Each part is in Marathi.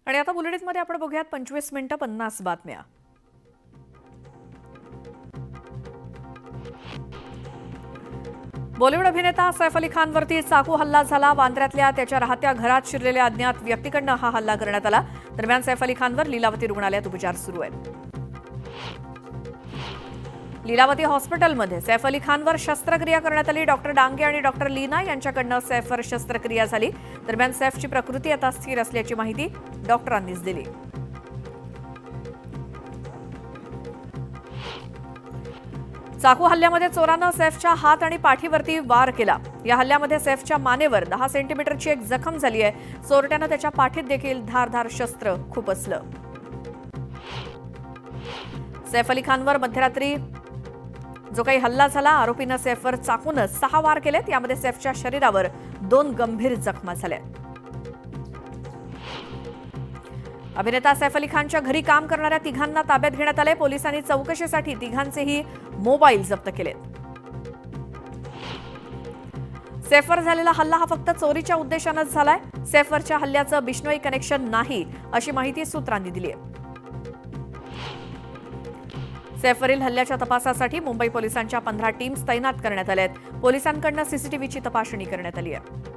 आणि आता बुलेटिनमध्ये आपण बघूयात 25 मिनिटं 50 बातम्या. बॉलिवूड अभिनेता सैफ अली खानवरती चाकू हल्ला झाला. वांद्र्यातल्या त्याच्या राहत्या घरात शिरलेल्या अज्ञात व्यक्तीकडनं हा हल्ला करण्यात आला. दरम्यान सैफ अली खानवर लीलावती रुग्णालयात उपचार सुरू आहेत. लीलावती हॉस्पिटलमध्ये सैफ अली खानवर शस्त्रक्रिया करण्यात आली. डॉक्टर डांगे आणि डॉक्टर लीना यांच्याकडनं सैफवर शस्त्रक्रिया झाली. दरम्यान सैफची प्रकृती आता स्थिर असल्याची माहिती डॉक्टरांनीच दिली. चाकू हल्ल्यामध्ये चोरानं सैफच्या हात आणि पाठीवरती वार केला. या हल्ल्यामध्ये सैफच्या मानेवर 10 सेंटीमीटरची एक जखम झाली आहे. चोरट्यानं त्याच्या पाठीत देखील धारदार शस्त्र खुपसलं. सैफ अली खानवर मध्यरात्री जो काही हल्ला झाला, आरोपीनं सैफवर चाकूनं 6 वार केलेत. यामध्ये सैफच्या शरीरावर 2 गंभीर जखमा झाल्या. अभिनेता सैफ अली खानच्या घरी काम करणाऱ्या तिघांना ताब्यात घेण्यात आले. पोलिसांनी चौकशीसाठी तिघांचेही मोबाईल जप्त केलेत. सैफवर झालेला हल्ला हा फक्त चोरीच्या उद्देशानंच झालाय. सैफवरच्या हल्ल्याचं बिश्नोई कनेक्शन नाही, अशी माहिती सूत्रांनी दिली आहे. सैफवरील हल्ल्याच्या तपासासाठी मुंबई पोलिसांच्या 15 टीम्स तैनात करण्यात आल्या आहेत. पोलिसांकडून सीसीटीव्हीची तपासणी करण्यात आली आहे.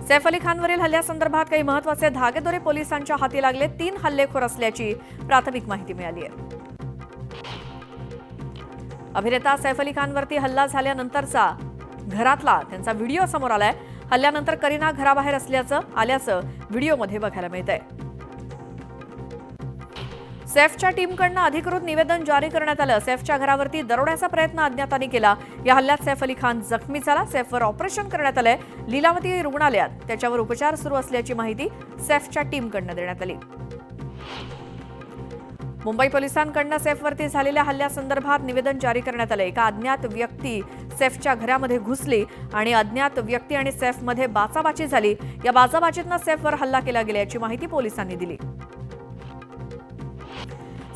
सैफ अली खानवरील हल्ल्यासंदर्भात काही महत्त्वाचे धागेदोरे पोलिसांच्या हाती लागले. 3 हल्लेखोर असल्याची प्राथमिक माहिती मिळाली आहे. अभिनेता सैफ अली खानवरती हल्ला झाल्यानंतरचा घरातला त्यांचा व्हिडिओ समोर आलाय. हल्ल्यानंतर करीना घराबाहेर आल्याचं व्हिडिओमध्ये बघायला मिळतंय. सैफच्या टीमकडनं अधिकृत निवेदन जारी करण्यात आलं. सैफच्या घरावरती दरोड्याचा प्रयत्न अज्ञातांनी केला. या हल्ल्यात सैफ अली खान जखमी झाला. सैफवर ऑपरेशन करण्यात आलंय. लीलावती रुग्णालयात त्याच्यावर उपचार सुरू असल्याची माहिती सैफच्या टीमकडनं देण्यात आली. मुंबई पोलिसांकडनं सैफवरती झालेल्या हल्ल्यासंदर्भात निवेदन जारी करण्यात आलं. एका अज्ञात व्यक्ती सैफच्या घरामध्ये घुसली आणि अज्ञात व्यक्ती आणि सैफमध्ये बाचाबाची झाली. या बाचाबाचीतनं सैफवर हल्ला केला गेल्याची माहिती पोलिसांनी दिली.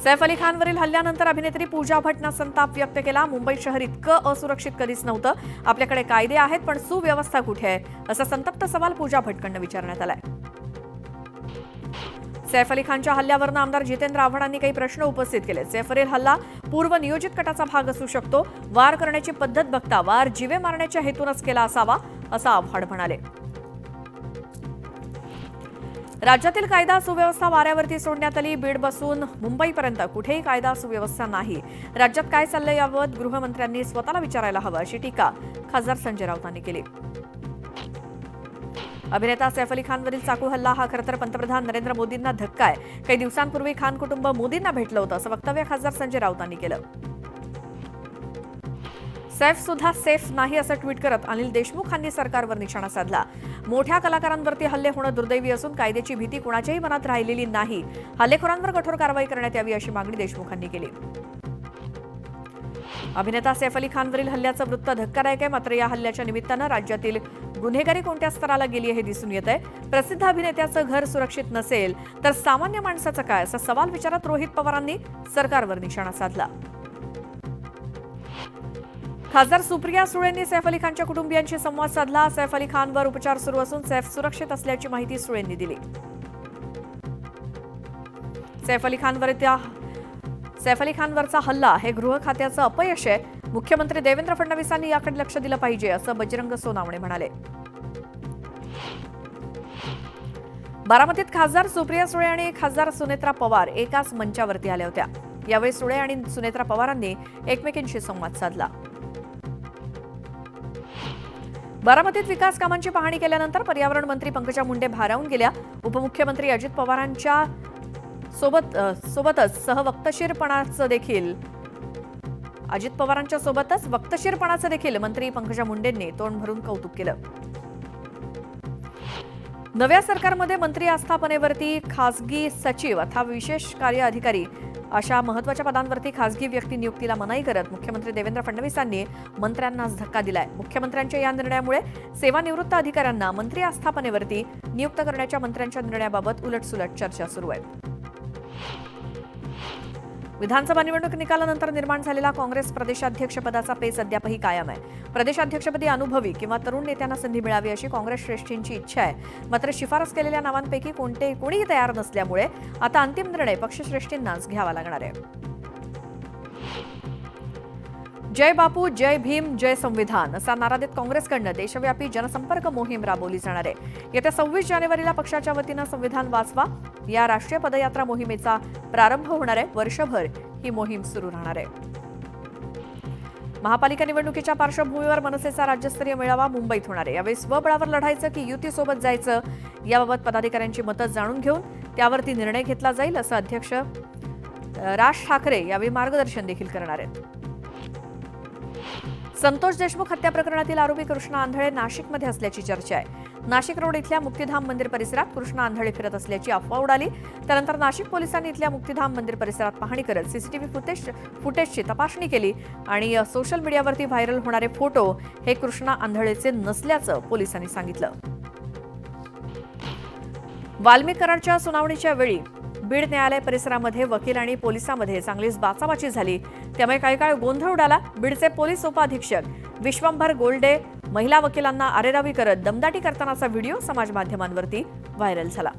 सैफ अली खानवरील हल्ल्यानंतर अभिनेत्री पूजा भट्टनं संताप व्यक्त केला. मुंबई शहर इतकं असुरक्षित कधीच नव्हतं. आपल्याकडे कायदे आहेत, पण सुव्यवस्था कुठे आहे, असा संतप्त सवाल पूजा भट्टकडनं विचारण्यात आलाय. सैफ अली खानच्या हल्ल्यावरनं आमदार जितेंद्र आव्हाडांनी काही प्रश्न उपस्थित केले. सैफवरील हल्ला पूर्व नियोजित कटाचा भाग असू शकतो. वार करण्याची पद्धत बघता वार जीवे मारण्याच्या हेतूनच केला असावा, असं आव्हाड म्हणाले. राज्यातील कायदा सुव्यवस्था वाऱ्यावरती सोडण्यात आली. बीडपासून मुंबईपर्यंत कुठेही कायदा सुव्यवस्था नाही. राज्यात काय चाललंय याबाबत गृहमंत्र्यांनी स्वतःला विचारायला हवं, अशी टीका खासदार संजय राऊतांनी केली. अभिनेता सैफ अली खानवरील चाकू हल्ला हा खरं तर पंतप्रधान नरेंद्र मोदींना धक्का आहे. काही दिवसांपूर्वी खान कुटुंब मोदींना भेटलं होतं, असं वक्तव्य खासदार संजय राऊतांनी केलं. सैफ सुद्धा सेफ नाही असं ट्विट करत अनिल देशमुखांनी सरकारवर निशाणा साधला. मोठ्या कलाकारांवरती हल्ले होणं दुर्दैवी असून कायद्याची भीती कुणाच्याही मनात राहिलेली नाही. हल्लेखोरांवर कठोर कारवाई करण्यात यावी, अशी मागणी देशमुखांनी केली. अभिनेता सैफ अली खानवरील हल्ल्याचं वृत्त धक्कादायक आहे. मात्र या हल्ल्याच्या निमित्तानं राज्यातील गुन्हेगारी कोणत्या स्तराला गेली हे दिसून येत आहे. प्रसिद्ध अभिनेत्याचं घर सुरक्षित नसेल तर सामान्य माणसाचं काय, असा सवाल विचारत रोहित पवारांनी सरकारवर निशाणा साधला. खासदार सुप्रिया सुळेंनी सैफ अली खानच्या कुटुंबियांशी संवाद साधला. सैफ अली खानवर उपचार सुरू असून सैफ सुरक्षित असल्याची माहिती सुळेंनी दिली. सैफ अली खानवरचा हल्ला हे गृह खात्याचं अपयश आहे. मुख्यमंत्री देवेंद्र फडणवीसांनी याकडे लक्ष दिलं पाहिजे, असं बजरंग सोनावणे म्हणाले. बारामतीत खासदार सुप्रिया सुळे आणि खासदार सुनेत्रा पवार एकाच मंचावरती आल्या होत्या. यावेळी सुळे आणि सुनेत्रा पवारांनी एकमेकींशी संवाद साधला. बारामतीत विकास कामांची पाहणी केल्यानंतर पर्यावरण मंत्री पंकजा मुंडे भारावून गेल्या. उपमुख्यमंत्री अजित पवारांच्या सोबतच वक्तशीरपणाचं देखील मंत्री पंकजा मुंडेंनी तोंड भरून कौतुक केलं. नव्या सरकारमध्ये मंत्री आस्थापनेवरती खासगी सचिव अथवा विशेष कार्य अधिकारी अशा महत्त्वाच्या पदांवरती खासगी व्यक्ती नियुक्तीला मनाई करत मुख्यमंत्री देवेंद्र फडणवीसांनी मंत्र्यांनाच धक्का दिलाय. मुख्यमंत्र्यांच्या या निर्णयामुळे सेवानिवृत्त अधिकाऱ्यांना मंत्री आस्थापनेवरती नियुक्त करण्याच्या मंत्र्यांच्या निर्णयाबाबत उलटसुलट चर्चा सुरू आहे. विधानसभा निवडणूक निकालानंतर निर्माण झालेला काँग्रेस प्रदेशाध्यक्षपदाचा पेच अद्यापही कायम आहे. प्रदेशाध्यक्षपदी अनुभवी किंवा तरुण नेत्यांना संधी मिळावी अशी काँग्रेस श्रेष्ठींची इच्छा आहे. मात्र शिफारस केलेल्या नावांपैकी कोणीही तयार नसल्यामुळे आता अंतिम निर्णय पक्षश्रेष्ठींनाच घ्यावा लागणार आहे. जय बापू, जय भीम, जय संविधान असा नारा देत काँग्रेसकडनं देशव्यापी जनसंपर्क मोहीम राबवली जाणार आहे. येत्या 26 जानेवारीला पक्षाच्या वतीनं संविधान वाचवा या राष्ट्रीय पदयात्रा मोहिमेचा प्रारंभ होणार आहे. वर्षभर ही मोहीम सुरू राहणार आहे. महापालिका निवडणुकीच्या पार्श्वभूमीवर मनसेचा राज्यस्तरीय मेळावा मुंबईत होणार आहे. यावेळी स्वबळावर लढायचं की युतीसोबत जायचं याबाबत पदाधिकाऱ्यांची मतं जाणून घेऊन त्यावरती निर्णय घेतला जाईल असं अध्यक्ष राज ठाकरे यावेळी मार्गदर्शन देखील करणार आहेत. संतोष देशमुख हत्या प्रकरणातील आरोपी कृष्णा आंधळे नाशिकमध्ये असल्याची चर्चा आहे. नाशिक रोड इथल्या मुक्तिधाम मंदिर परिसरात कृष्णा आंधळे फिरत असल्याची अफवा उडाली. त्यानंतर नाशिक पोलिसांनी इथल्या मुक्तिधाम मंदिर परिसरात पाहणी करत सीसीटीव्ही फुटेजची तपासणी केली आणि सोशल मीडियावरती व्हायरल होणारे फोटो हे कृष्णा आंधळेचे नसल्याचं पोलिसांनी सांगितलं. वाल्मिक करारच्या सुनावणीच्या वेळी बीड न्यायालय परिसरामध्ये वकील आणि पोलिसांमध्ये चांगलीच बाचाबाची झाली. त्यामुळे काही काळ गोंधळ उडाला. बीडचे पोलीस उपअधीक्षक विश्वंभर गोल्डे महिला वकिलांना अरेरावी करत दमदाटी करतानाचा व्हिडिओ समाज माध्यमांवरती व्हायरल झाला.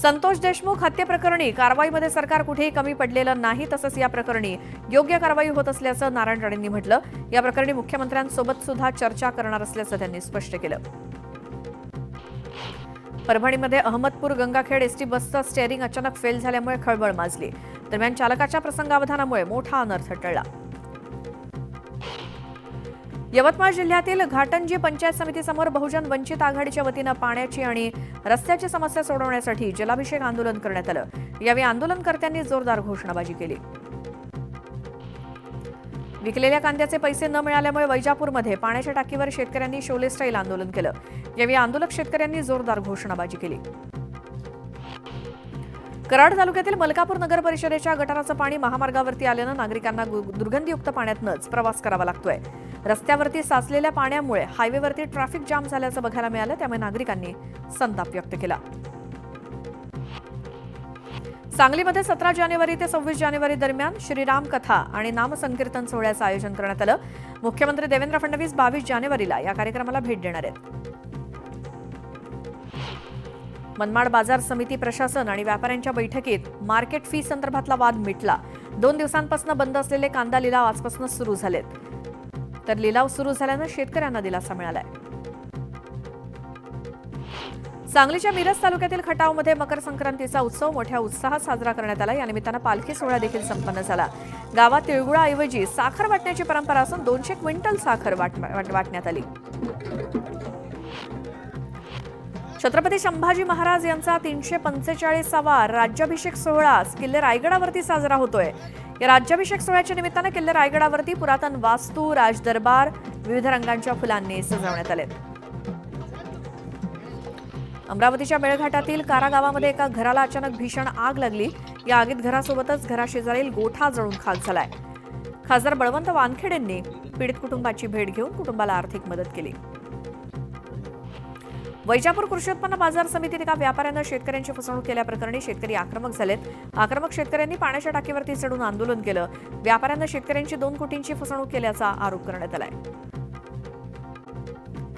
संतोष देशमुख हत्येप्रकरणी कारवाईमध्ये सरकार कुठेही कमी पडलेलं नाही. तसंच या प्रकरणी योग्य कारवाई होत असल्याचं नारायण राणेंनी म्हटलं. या प्रकरणी मुख्यमंत्र्यांसोबत सुद्धा चर्चा करणार असल्याचं त्यांनी स्पष्ट केलं. परभणीमध्ये अहमदपूर गंगाखेड एसटी बसचं स्टेअरिंग अचानक फेल झाल्यामुळे खळबळ माजली. दरम्यान चालकाच्या प्रसंगावधानामुळे मोठा अनर्थ टळला. यवतमाळ जिल्ह्यातील घाटंजी पंचायत समितीसमोर बहुजन वंचित आघाडीच्या वतीनं पाण्याची आणि रस्त्याची समस्या सोडवण्यासाठी जलाभिषेक आंदोलन करण्यात आलं. यावेळी आंदोलनकर्त्यांनी जोरदार घोषणाबाजी केली. विकलेल्या कांद्याचे पैसे न मिळाल्यामुळे वैजापूरमध्ये पाण्याच्या टाकीवर शेतकऱ्यांनी शोले स्टाईल आंदोलन केलं. यावेळी आंदोलक शेतकऱ्यांनी जोरदार घोषणाबाजी केली. कराड तालुक्यातील मलकापूर नगर परिषदेच्या गटाराचं पाणी महामार्गावरती आल्यानं नागरिकांना दुर्गंधीयुक्त पाण्यातनंच प्रवास करावा लागतोय. रस्त्यावरती साचलेल्या पाण्यामुळे हायवेवरती ट्रॅफिक जाम झाल्याचं बघायला मिळालं. त्यामुळे नागरिकांनी संताप व्यक्त केला. सांगलीमध्ये 17 जानेवारी ते 26 जानेवारी दरम्यान श्रीराम कथा आणि नामसंकीर्तन सोहळ्याचं आयोजन करण्यात आलं. मुख्यमंत्री देवेंद्र फडणवीस 22 जानेवारीला या कार्यक्रमाला भेट देणार आहेत. मनमाड बाजार समिती प्रशासन आणि व्यापाऱ्यांच्या बैठकीत मार्केट फी संदर्भातला वाद मिटला. 2 दिवसांपासून बंद असलेले कांदा लिलाव आजपासून सुरू झालेत. तर लिलाव सुरू झाल्यानं शेतकऱ्यांना दिलासा मिळालाय. सांगलीच्या मिरज तालुक्यातील खटावमध्ये मकर संक्रांतीचा उत्सव मोठ्या उत्साहात साजरा करण्यात आला. या निमित्तानं पालखी सोहळा देखील संपन्न झाला. गावात तिळगुळाऐवजी साखर वाटण्याची परंपरा असून 200 क्विंटल साखर वाटण्यात आली. छत्रपती संभाजी महाराज यांचा 345वा राज्याभिषेक सोहळा किल्ले रायगडावरती साजरा होतोय. या राज्याभिषेक सोहळ्याच्या निमित्तानं किल्ले रायगडावरती पुरातन वास्तू, राजदरबार विविध रंगांच्या फुलांनी सजवण्यात आले. अमरावतीच्या मेळघाटातील कारा गावामध्ये एका घराला अचानक भीषण आग लागली. या आगीत घरासोबतच घराशेजारील गोठा जळून खाक झालाय. खासदार बळवंत वानखेडेंनी पीडित कुटुंबाची भेट घेऊन कुटुंबाला आर्थिक मदत केली. वैजापूर कृषी उत्पन्न बाजार समितीत एका व्यापाऱ्यानं शेतकऱ्यांची फसवणूक केल्याप्रकरणी शेतकरी आक्रमक झालेत. आक्रमक शेतकऱ्यांनी पाण्याच्या टाकीवरती चढून आंदोलन केलं. व्यापाऱ्यांना शेतकऱ्यांची 2 कोटींची फसवणूक केल्याचा आरोप करण्यात आलाय.